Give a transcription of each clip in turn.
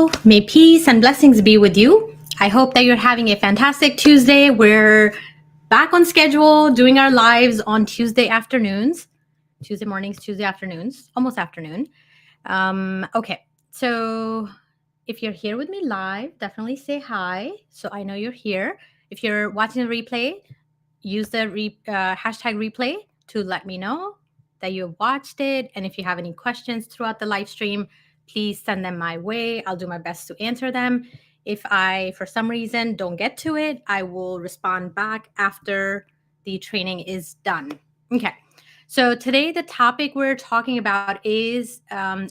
Hello, may peace and blessings be with you. I hope that you're having a fantastic Tuesday. We're back on schedule doing our lives on Tuesday afternoons, Tuesday mornings, Tuesday afternoons, almost afternoon. Okay, so if you're here with me live, definitely say hi so I know you're here. If you're watching the replay, use the hashtag replay to let me know that you have watched it. And if you have any questions throughout the live stream, please send them my way. I'll do my best to answer them. If I, for some reason, don't get to it, I will respond back after the training is done. Okay. So today, the topic we're talking about is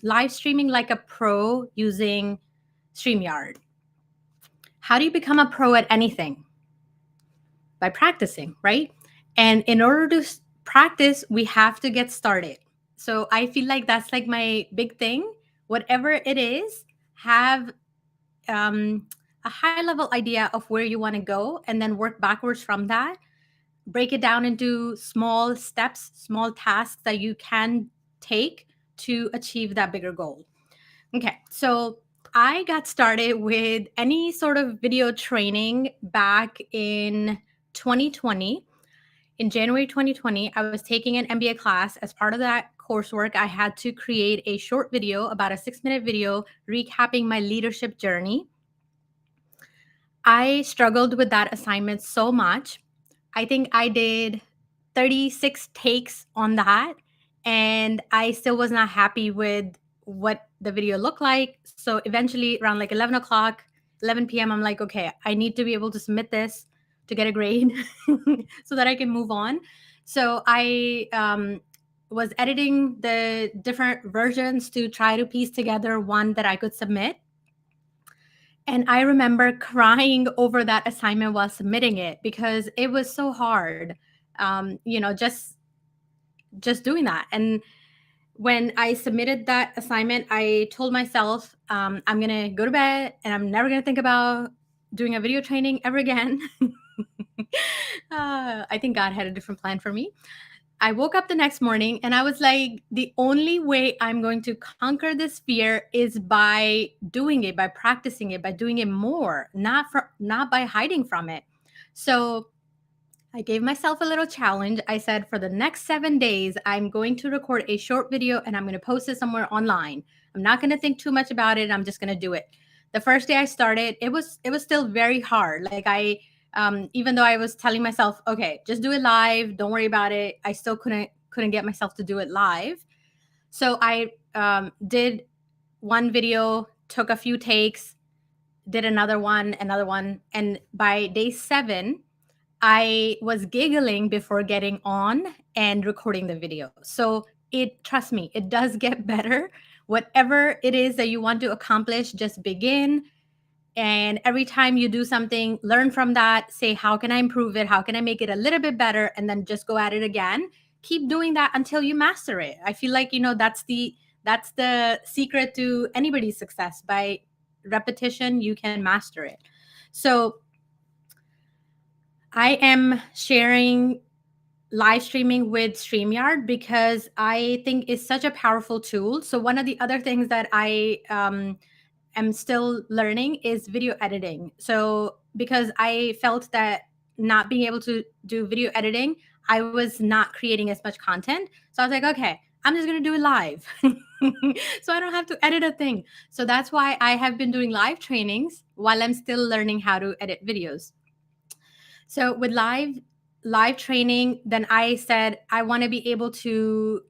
live streaming like a pro using StreamYard. How do you become a pro at anything? By practicing, right? And in order to practice, we have to get started. So I feel like that's like my big thing. Whatever it is, have a high level idea of where you want to go and then work backwards from that. Break it down into small steps, small tasks that you can take to achieve that bigger goal. Okay, so I got started with any sort of video training back in 2020. In January 2020, I was taking an MBA class. As part of that coursework, I had to create a short video, about a 6-minute video, recapping my leadership journey. I struggled with that assignment so much. I think I did 36 takes on that, and I still was not happy with what the video looked like. So eventually, around like 11 p.m., I'm like, okay, I need to be able to submit this to get a grade so that I can move on. So I was editing the different versions to try to piece together one that I could submit. And I remember crying over that assignment while submitting it because it was so hard, just doing that. And when I submitted that assignment, I told myself, I'm going to go to bed and I'm never going to think about doing a video training ever again. I think God had a different plan for me. I woke up the next morning and I was like, the only way I'm going to conquer this fear is by doing it, by practicing it, by doing it more, not by hiding from it. So I gave myself a little challenge. I said, for the next 7 days, I'm going to record a short video and I'm going to post it somewhere online. I'm not going to think too much about it. I'm just going to do it. The first day I started, it was still very hard. Like even though I was telling myself, okay, just do it live, don't worry about it, I still couldn't get myself to do it live. So I did one video, took a few takes, did another one, and by day 7, I was giggling before getting on and recording the video. So trust me, it does get better. Whatever it is that you want to accomplish, just begin. And every time you do something, learn from that, say, how can I improve it? How can I make it a little bit better? And then just go at it again. Keep doing that until you master it. I feel like, that's the secret to anybody's success. By repetition, you can master it. So I am sharing live streaming with StreamYard because I think it's such a powerful tool. So one of the other things that I am still learning is video editing. So because I felt that not being able to do video editing, I was not creating as much content. So I was like, okay, I'm just going to do it live. So I don't have to edit a thing. So that's why I have been doing live trainings while I'm still learning how to edit videos. So with live training, then I said I want to be able to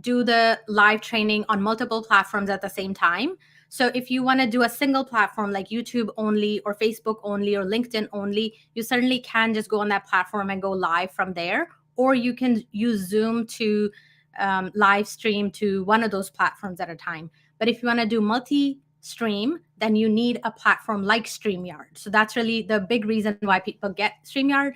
do the live training on multiple platforms at the same time. So if you want to do a single platform like YouTube only or Facebook only or LinkedIn only, you certainly can just go on that platform and go live from there. Or you can use Zoom to live stream to one of those platforms at a time. But if you want to do multi-stream, then you need a platform like StreamYard. So that's really the big reason why people get StreamYard.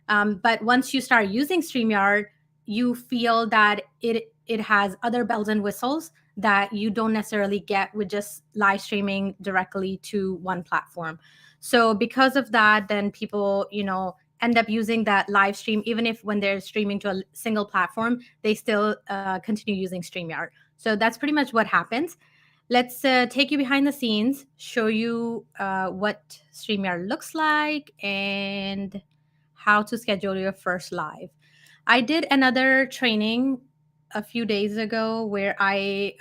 But once you start using StreamYard, you feel that it has other bells and whistles that you don't necessarily get with just live streaming directly to one platform. So because of that, then people, end up using that live stream, even if when they're streaming to a single platform, they still continue using StreamYard. So that's pretty much what happens. let's take you behind the scenes, show you what StreamYard looks like and how to schedule your first live. I did another training a few days ago where I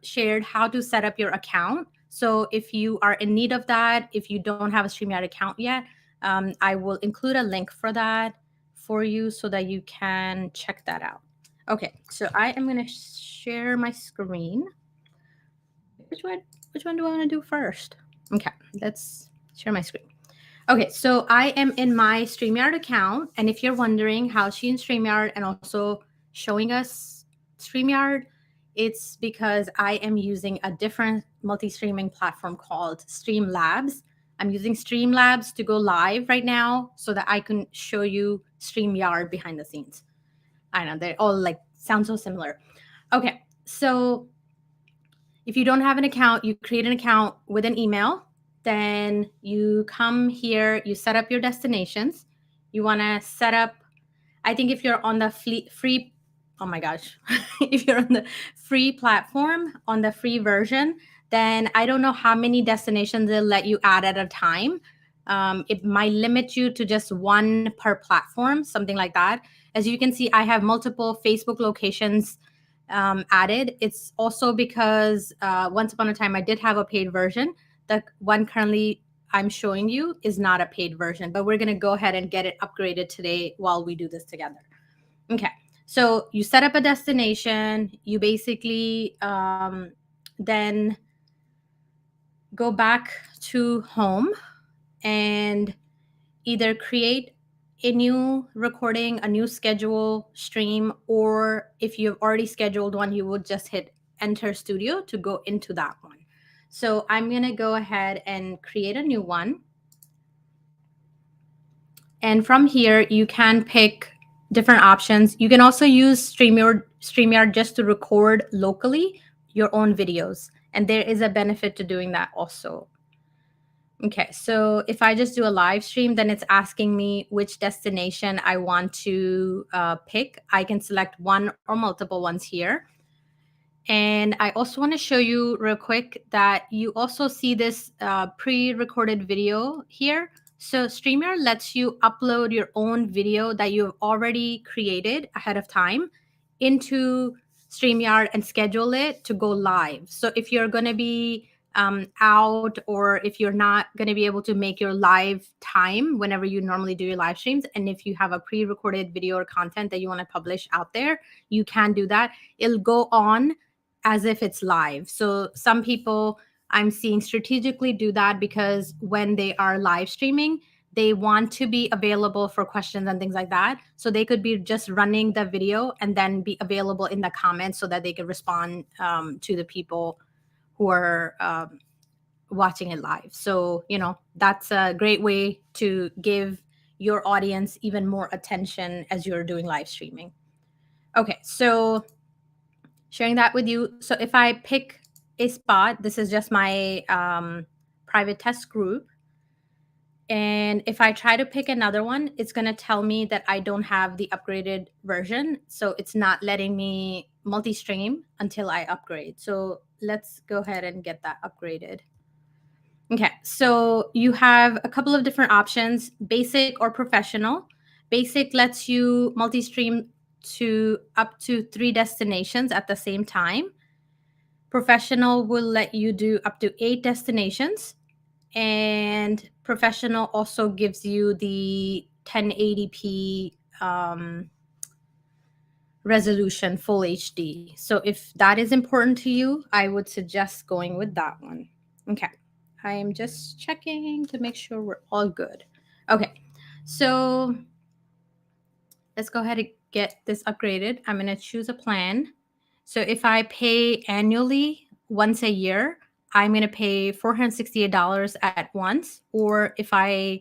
shared how to set up your account. So if you are in need of that, if you don't have a StreamYard account yet, I will include a link for that for you so that you can check that out. Okay, so I am going to share my screen. Which one do I want to do first? Okay, let's share my screen. Okay, so I am in my StreamYard account, and if you're wondering how she in StreamYard and also showing us StreamYard, it's because I am using a different multi-streaming platform called Streamlabs. I'm using Streamlabs to go live right now so that I can show you StreamYard behind the scenes. I know they all like sound so similar. Okay, so if you don't have an account, you create an account with an email. Then you come here, you set up your destinations. You want to set up, I think if you're on the free, oh my gosh, if you're on the free platform, on the free version, then I don't know how many destinations they'll let you add at a time. It might limit you to just one per platform, something like that. As you can see, I have multiple Facebook locations added. It's also because once upon a time I did have a paid version. The one currently I'm showing you is not a paid version, but we're going to go ahead and get it upgraded today while we do this together. Okay, so you set up a destination. You basically then go back to home and either create a new recording, a new schedule stream, or if you've already scheduled one, you would just hit enter studio to go into that one. So I'm going to go ahead and create a new one. And from here, you can pick different options. You can also use StreamYard just to record locally your own videos. And there is a benefit to doing that also. Okay, so if I just do a live stream, then it's asking me which destination I want to pick. I can select one or multiple ones here. And I also want to show you real quick that you also see this pre-recorded video here. So StreamYard lets you upload your own video that you've already created ahead of time into StreamYard and schedule it to go live. So if you're going to be out, or if you're not going to be able to make your live time whenever you normally do your live streams, and if you have a pre-recorded video or content that you want to publish out there, you can do that. It'll go on as if it's live. So some people I'm seeing strategically do that because when they are live streaming, they want to be available for questions and things like that. So they could be just running the video and then be available in the comments so that they can respond to the people who are watching it live. So, you know, that's a great way to give your audience even more attention as you're doing live streaming. Okay, so sharing that with you. So if I pick a spot, this is just my private test group. And if I try to pick another one, it's going to tell me that I don't have the upgraded version. So it's not letting me multi-stream until I upgrade. So let's go ahead and get that upgraded. Okay, so you have a couple of different options, basic or professional. Basic lets you multi-stream to up to 3 destinations at the same time. Professional will let you do up to 8 destinations. And professional also gives you the 1080p resolution, full HD. So if that is important to you, I would suggest going with that one. Okay, I am just checking to make sure we're all good. Okay, so let's go ahead and get this upgraded. I'm going to choose a plan. So if I pay annually once a year, I'm going to pay $468 at once. Or if I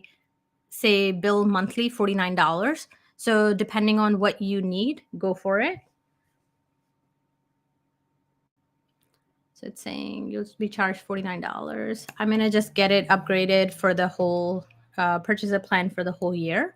say bill monthly, $49. So depending on what you need, go for it. So it's saying you'll be charged $49. I'm going to just get it upgraded for the whole, purchase a plan for the whole year.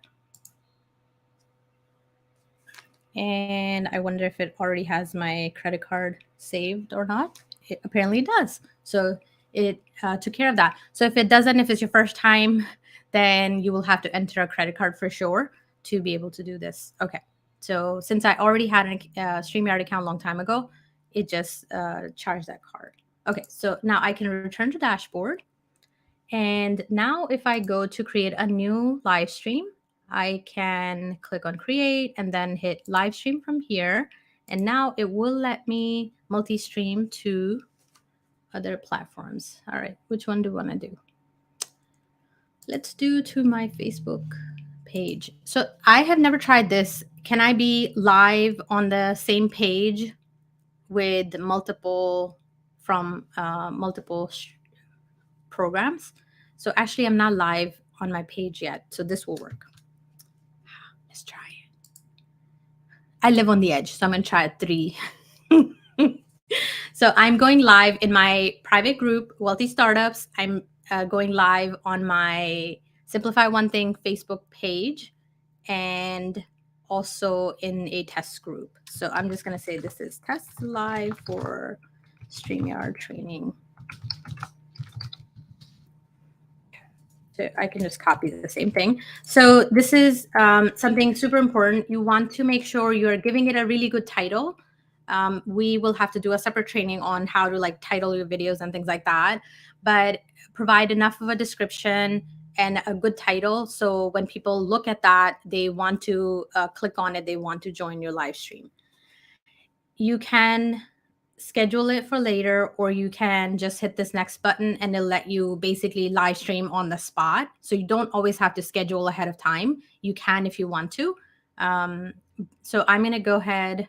And I wonder if it already has my credit card saved or not. it apparently does. So it took care of that. So if it doesn't, if it's your first time, then you will have to enter a credit card for sure to be able to do this. Okay. So since I already had a StreamYard account a long time ago, it just charged that card. Okay. So now I can return to dashboard. And now if I go to create a new live stream, I can click on create and then hit live stream from here. And now it will let me multi-stream to other platforms. All right, which one do I want to do? Let's do to my Facebook page. So I have never tried this. Can I be live on the same page with multiple from multiple programs? So actually I'm not live on my page yet. So this will work. Let's try it. I live on the edge, so I'm going to try it 3. So I'm going live in my private group, Wealthy Startups. I'm going live on my Simplify One Thing Facebook page and also in a test group. So I'm just going to say this is test live for StreamYard training. So I can just copy the same thing. So this is something super important. You want to make sure you're giving it a really good title. We will have to do a separate training on how to like title your videos and things like that, but provide enough of a description and a good title. So when people look at that, they want to click on it. They want to join your live stream. You can schedule it for later, or you can just hit this next button and it'll let you basically live stream on the spot. So you don't always have to schedule ahead of time. You can if you want to. So I'm going to go ahead.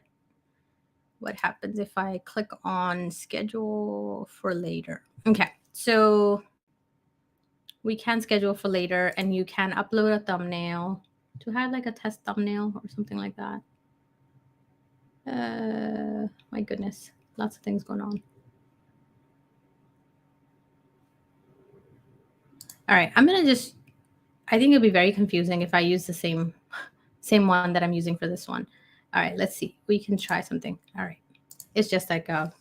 What happens if I click on schedule for later? Okay, so we can schedule for later and you can upload a thumbnail. To have like a test thumbnail or something like that. My goodness, lots of things going on. All right, I'm gonna just, I think it'll be very confusing if I use the same one that I'm using for this one. All right, let's see. We can try something. All right, it's just like a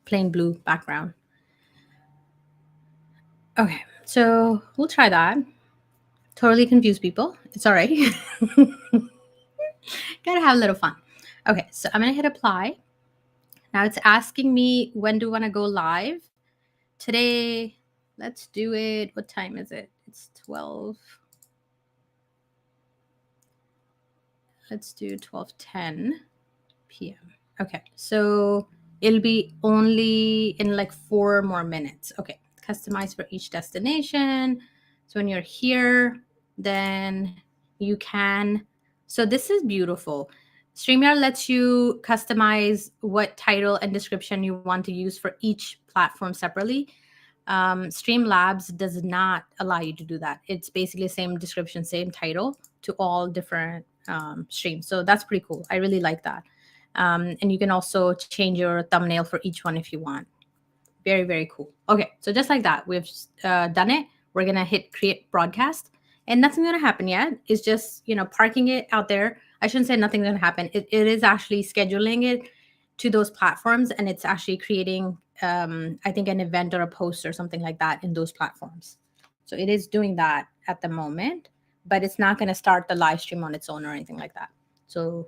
plain blue background. Okay, so we'll try that. Totally confuse people. It's all right. Gotta have a little fun. Okay, so I'm gonna hit apply. Now it's asking me when do I want to go live. Today, let's do it. What time is it? It's 12. Let's do 12:10 p.m. Okay, so it'll be only in like 4 more minutes. Okay, customize for each destination. So when you're here, then you can. So this is beautiful. StreamYard lets you customize what title and description you want to use for each platform separately. Streamlabs does not allow you to do that. It's basically the same description, same title to all different streams. So that's pretty cool. I really like that. And you can also change your thumbnail for each one if you want. Very, very cool. Okay, so just like that, we've done it. We're going to hit create broadcast. And nothing's going to happen yet. It's just, parking it out there. I shouldn't say nothing's going to happen. It is actually scheduling it to those platforms. And it's actually creating, I think, an event or a post or something like that in those platforms. So it is doing that at the moment. But it's not going to start the live stream on its own or anything like that. So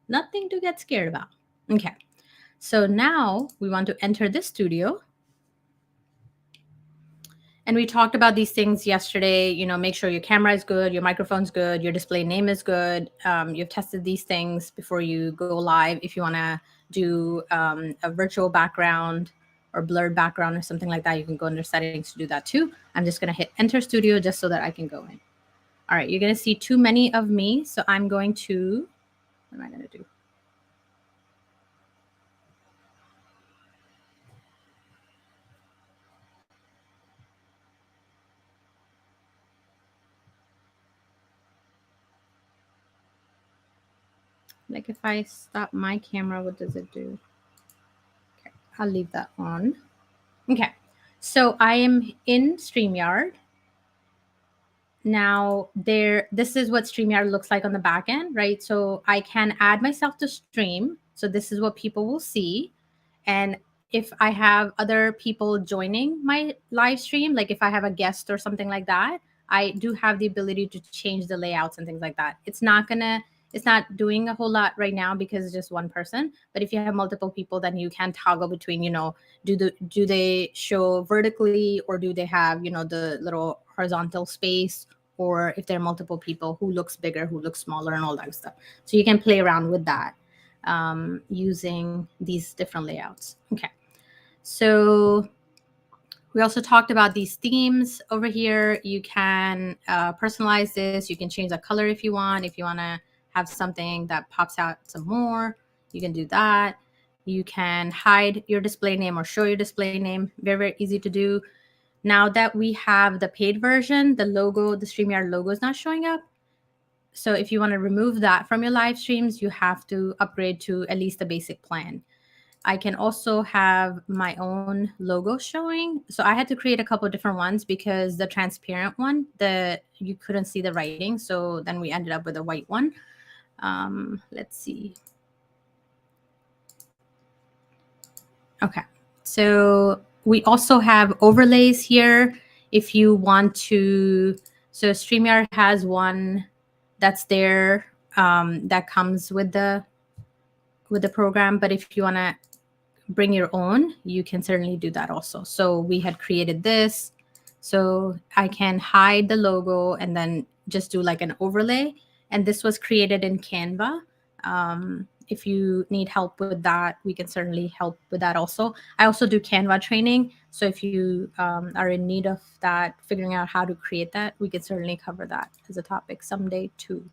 nothing to get scared about. Okay. So now we want to enter this studio. And we talked about these things yesterday. Make sure your camera is good, your microphone's good, your display name is good. You've tested these things before you go live. If you want to do a virtual background or blurred background or something like that, you can go under settings to do that too. I'm just going to hit enter studio just so that I can go in. All right, you're going to see too many of me. So I'm going to, what am I going to do? Like if I stop my camera, what does it do? Okay, I'll leave that on. Okay, so I am in StreamYard. Now this is what StreamYard looks like on the back end, right? So I can add myself to stream. So this is what people will see. And if I have other people joining my live stream, like if I have a guest or something like that, I do have the ability to change the layouts and things like that. It's not doing a whole lot right now because it's just one person. But if you have multiple people, then you can toggle between, do they show vertically, or do they have, the little horizontal space, or if there are multiple people, who looks bigger, who looks smaller, and all that stuff. So you can play around with that using these different layouts. Okay. So we also talked about these themes over here. You can personalize this. You can change the color if you want. If you want to have something that pops out some more, you can do that. You can hide your display name or show your display name. Very, very easy to do. Now that we have the paid version, the logo, the StreamYard logo is not showing up. So if you want to remove that from your live streams, you have to upgrade to at least the basic plan. I can also have my own logo showing. So I had to create a couple of different ones because the transparent one, you couldn't see the writing. So then we ended up with a white one. Let's see. Okay. So we also have overlays here. If you want to, so StreamYard has one that's there that comes with the program. But if you want to bring your own, you can certainly do that also. So we had created this, so I can hide the logo and then just do like an overlay. And this was created in Canva. If you need help with that, we can certainly help with that also. I also do Canva training. So if you are in need of that, figuring out how to create that, we can certainly cover that as a topic someday too.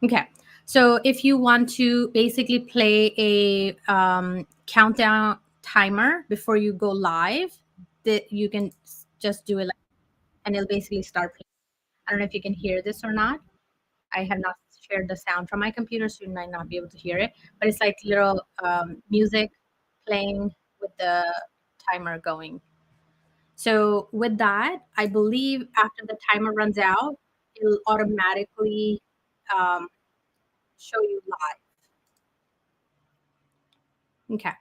Okay. So if you want to basically play a countdown timer before you go live, that you can just do it, and it'll basically start playing. I don't know if you can hear this or not. I have not shared the sound from my computer, so you might not be able to hear it. But it's like little music playing with the timer going. So with that, I believe after the timer runs out, it'll automatically um, show you live. Okay.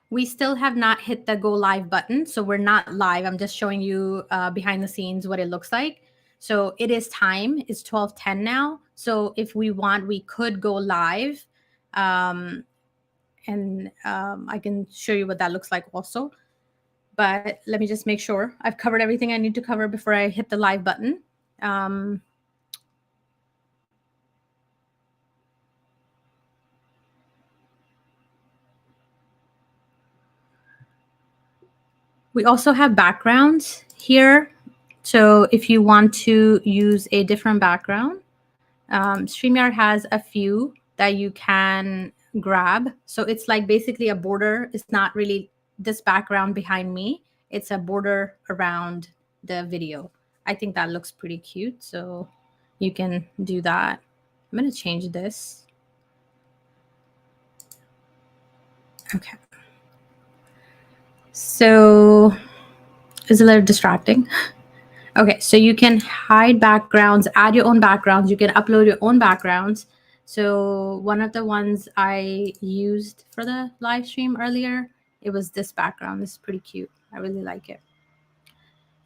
We still have not hit the go live button. So we're not live. I'm just showing you behind the scenes what it looks like. So it is time. It's 12:10 now. So if we want, we could go live. I can show you what that looks like also. But let me just make sure I've covered everything I need to cover before I hit the live button. We also have backgrounds here. So if you want to use a different background, StreamYard has a few that you can grab. So it's like basically a border. It's not really this background behind me. It's a border around the video. I think that looks pretty cute. So you can do that. I'm going to change this. Okay. So it's a little distracting. Okay, so you can hide backgrounds, add your own backgrounds. You can upload your own backgrounds. So one of the ones I used for the live stream earlier, it was this background. This is pretty cute. I really like it.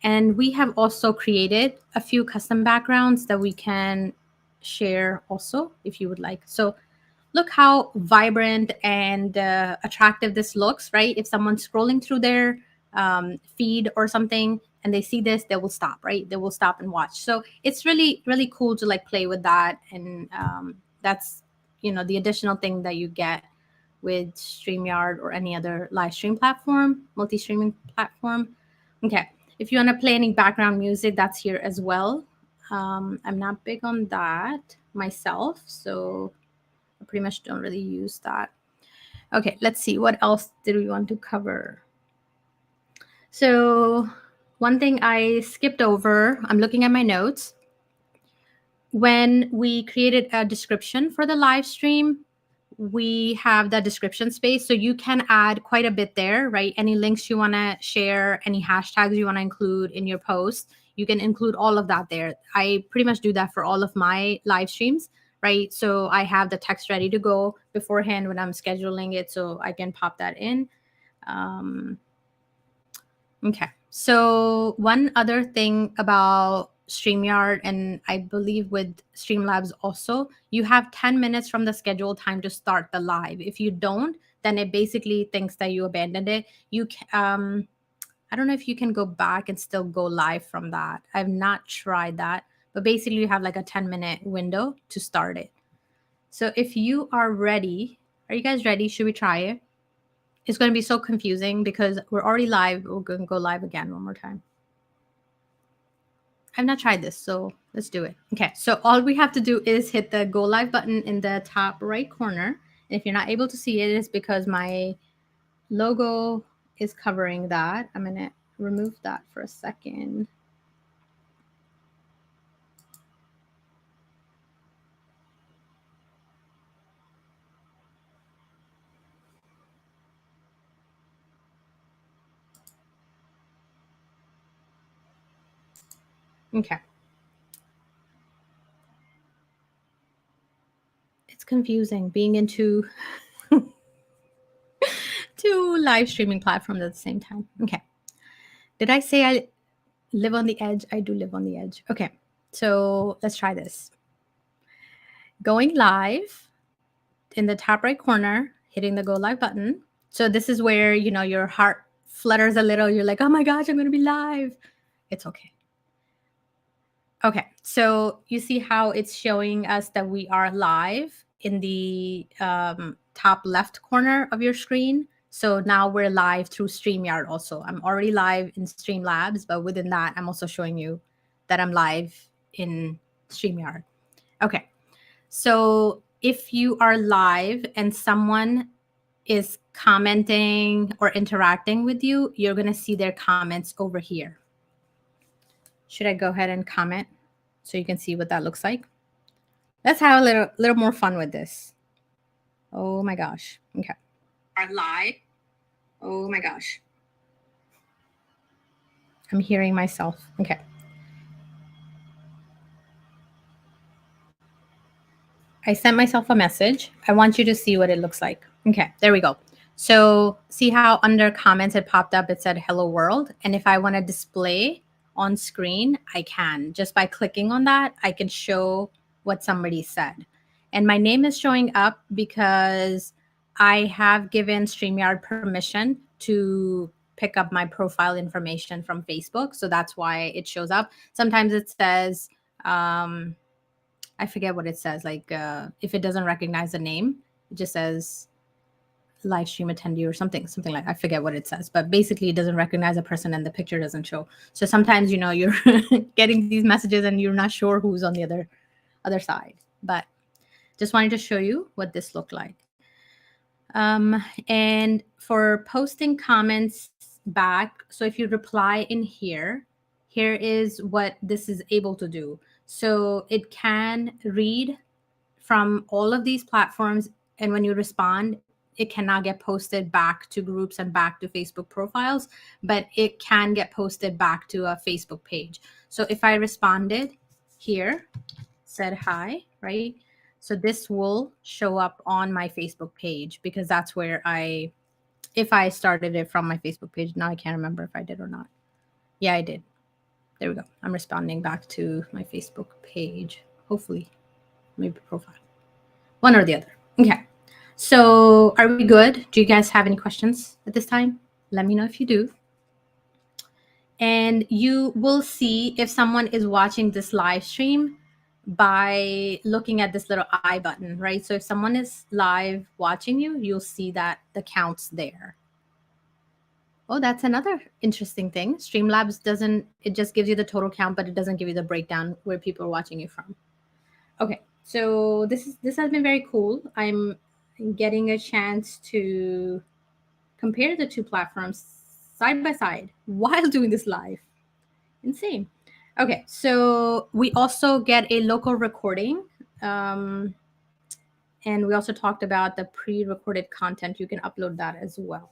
And we have also created a few custom backgrounds that we can share also if you would like. So look how vibrant and attractive this looks, right? If someone's scrolling through their feed or something and they see this, they will stop, right? They will stop and watch. So it's really, really cool to like play with that. And that's, the additional thing that you get with StreamYard or any other live stream platform, multi-streaming platform. Okay. If you want to play any background music, that's here as well. I'm not big on that myself, so I pretty much don't really use that. Okay, let's see. What else did we want to cover? So one thing I skipped over, I'm looking at my notes. When we created a description for the live stream, we have the description space. So you can add quite a bit there, right? Any links you want to share, any hashtags you want to include in your post, you can include all of that there. I pretty much do that for all of my live streams, right? So I have the text ready to go beforehand when I'm scheduling it, so I can pop that in. Okay. So one other thing about StreamYard, and I believe with Streamlabs also, you have 10 minutes from the scheduled time to start the live. If you don't, then it basically thinks that you abandoned it. I don't know if you can go back and still go live from that. I've not tried that, but basically you have like a 10-minute window to start it. So if you are ready, are you guys ready? Should we try it? It's going to be so confusing because we're already live. We're going to go live again one more time. I've not tried this, so let's do it. Okay, so all we have to do is hit the go live button in the top right corner. And if you're not able to see it, it's because my logo is covering that. I'm going to remove that for a second. Okay. It's confusing being into two live streaming platforms at the same time. Okay. Did I say I live on the edge? I do live on the edge. Okay. So let's try this. Going live in the top right corner, hitting the go live button. So this is where, you know, your heart flutters a little. You're like, oh my gosh, I'm going to be live. It's okay. Okay, so you see how it's showing us that we are live in the top left corner of your screen. So now we're live through StreamYard also. I'm already live in Streamlabs, but within that, I'm also showing you that I'm live in StreamYard. Okay, so if you are live and someone is commenting or interacting with you, you're going to see their comments over here. Should I go ahead and comment so you can see what that looks like? Let's have a little more fun with this. Oh my gosh. Okay. Are live. Oh my gosh. I'm hearing myself. Okay. I sent myself a message. I want you to see what it looks like. Okay, there we go. So see how under comments it popped up, it said hello world. And if I want to display on screen, I can. Just by clicking on that, I can show what somebody said. And my name is showing up because I have given StreamYard permission to pick up my profile information from Facebook. So that's why it shows up. Sometimes it says, I forget what it says. Like if it doesn't recognize the name, it just says live stream attendee or something like, I forget what it says, but basically it doesn't recognize a person and the picture doesn't show. So sometimes, you know, you're getting these messages and you're not sure who's on the other side, but just wanted to show you what this looked like. And for posting comments back, so if you reply in here, here is what this is able to do. So it can read from all of these platforms, and when you respond, it cannot get posted back to groups and back to Facebook profiles, but it can get posted back to a Facebook page. So if I responded here, said hi, right? So this will show up on my Facebook page because that's where if I started it from my Facebook page. Now I can't remember if I did or not. Yeah, I did. There we go. I'm responding back to my Facebook page. Hopefully, maybe profile. One or the other. Okay. So are we good? Do you guys have any questions at this time? Let me know if you do. And you will see if someone is watching this live stream by looking at this little I button, right? So if someone is live watching you, you'll see that the count's there. Oh, that's another interesting thing. Streamlabs doesn't, it just gives you the total count, but it doesn't give you the breakdown where people are watching you from. Okay, so this has been very cool. I'm getting a chance to compare the two platforms side by side while doing this live. Insane. Okay, so we also get a local recording. And we also talked about the pre-recorded content. You can upload that as well.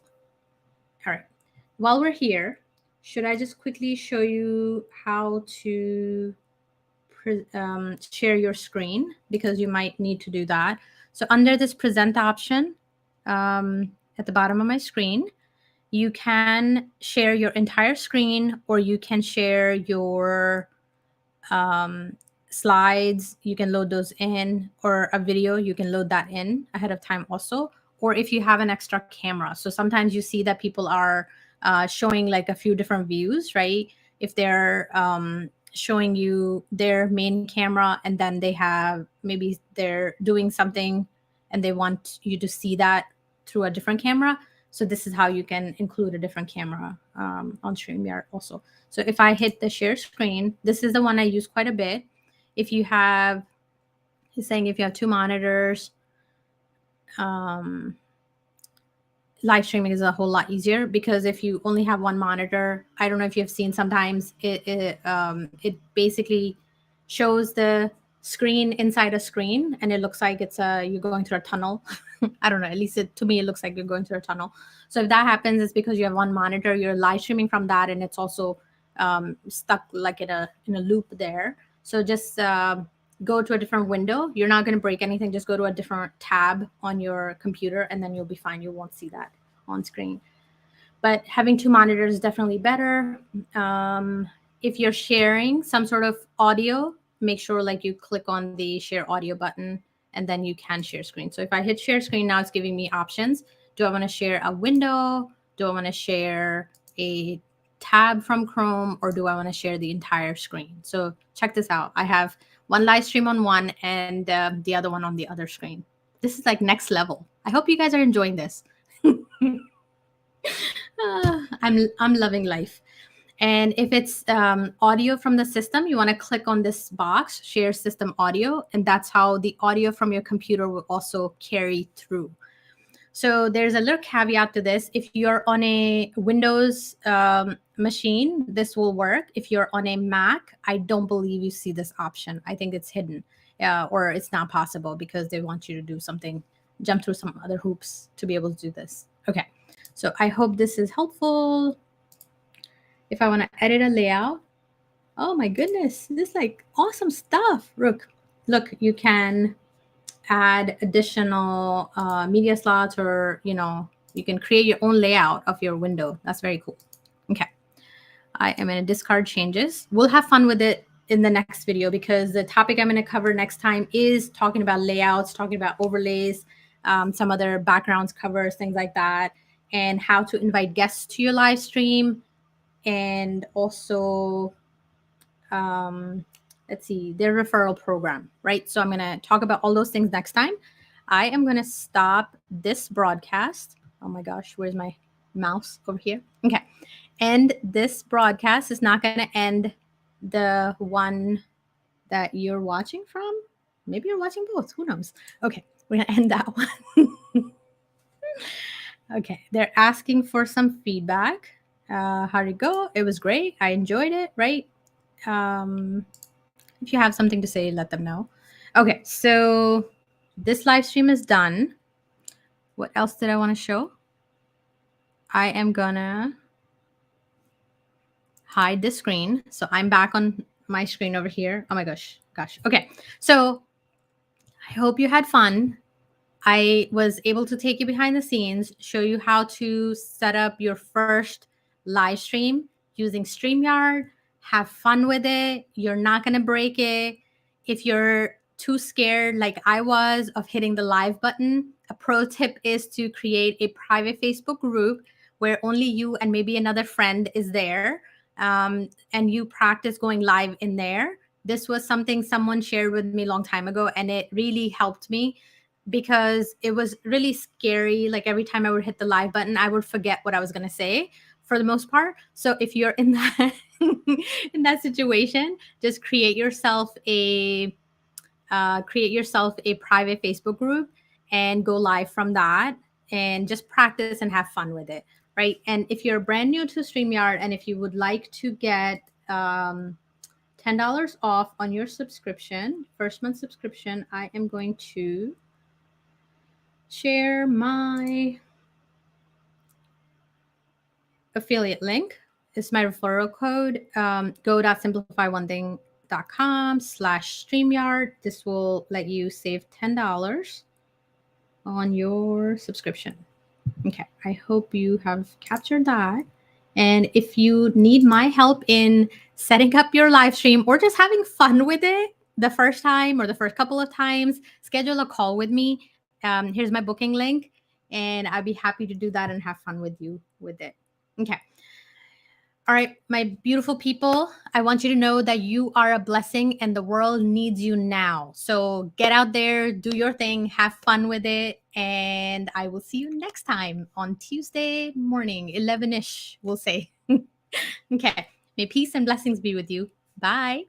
All right. While we're here, should I just quickly show you how to share your screen, because you might need to do that. So under this present option at the bottom of my screen, you can share your entire screen, or you can share your slides. You can load those in, or a video, you can load that in ahead of time also. Or if you have an extra camera. So sometimes you see that people are showing like a few different views, right? If they're showing you their main camera, and then they have, maybe they're doing something and they want you to see that through a different camera. So this is how you can include a different camera on StreamYard also. So if I hit the share screen, this is the one I use quite a bit. If you have, it's saying if you have 2 monitors, live streaming is a whole lot easier, because if you only have 1 monitor, I don't know if you've seen, sometimes it basically shows the screen inside a screen, and it looks like it's you're going through a tunnel. I don't know, at least to me it looks like you're going through a tunnel. So if that happens, it's because you have 1 monitor, you're live streaming from that, and it's also stuck like in a loop there. So just go to a different window. You're not going to break anything. Just go to a different tab on your computer, and then you'll be fine. You won't see that on screen. But having 2 monitors is definitely better. If you're sharing some sort of audio, make sure like you click on the share audio button, and then you can share screen. So if I hit share screen, now it's giving me options. Do I want to share a window? Do I want to share a tab from Chrome, or do I want to share the entire screen? So check this out. I have 1 live stream on one, and the other one on the other screen. This is like next level. I hope you guys are enjoying this. I'm loving life. And if it's audio from the system, you want to click on this box, share system audio, and that's how the audio from your computer will also carry through. So there's a little caveat to this. If you're on a Windows machine, this will work. If you're on a Mac, I don't believe you see this option. I think it's hidden, or it's not possible, because they want you to do something, jump through some other hoops to be able to do this. Okay, so I hope this is helpful. If I want to edit a layout, oh my goodness, this is like awesome stuff. Look, you can add additional media slots, or you can create your own layout of your window. That's very cool. Okay, I am going to discard changes. We'll have fun with it in the next video, because the topic I'm going to cover next time is talking about layouts, talking about overlays, some other backgrounds, covers, things like that, and how to invite guests to your live stream. And also, let's see, their referral program, right? So I'm going to talk about all those things next time. I am going to stop this broadcast. Oh my gosh, where's my mouse? Over here. Okay. And this broadcast is not going to end the one that you're watching from. Maybe you're watching both. Who knows? Okay. We're going to end that one. Okay. They're asking for some feedback. How did it go? It was great. I enjoyed it, right? If you have something to say, let them know. Okay, so this live stream is done. What else did I want to show? I am gonna hide the screen. So I'm back on my screen over here. Oh my gosh. Okay, so I hope you had fun. I was able to take you behind the scenes, show you how to set up your first live stream using StreamYard. Have fun with it. You're not going to break it. If you're too scared, like I was, of hitting the live button, a pro tip is to create a private Facebook group where only you and maybe another friend is there, and you practice going live in there. This was something someone shared with me a long time ago, and it really helped me, because it was really scary. Like every time I would hit the live button, I would forget what I was going to say for the most part. So if you're in that in that situation, just create yourself a private Facebook group and go live from that, and just practice and have fun with it, right? And if you're brand new to StreamYard, and if you would like to get $10 off on your subscription, first month subscription, I am going to share my affiliate link. It's my referral code. go.simplifyonething.com/StreamYard. This will let you save $10 on your subscription. Okay, I hope you have captured that. And if you need my help in setting up your live stream or just having fun with it the first time or the first couple of times, schedule a call with me. Here's my booking link, and I'd be happy to do that and have fun with you with it. Okay. All right, my beautiful people, I want you to know that you are a blessing and the world needs you now. So get out there, do your thing, have fun with it, and I will see you next time on Tuesday morning, 11-ish, we'll say. Okay, may peace and blessings be with you. Bye.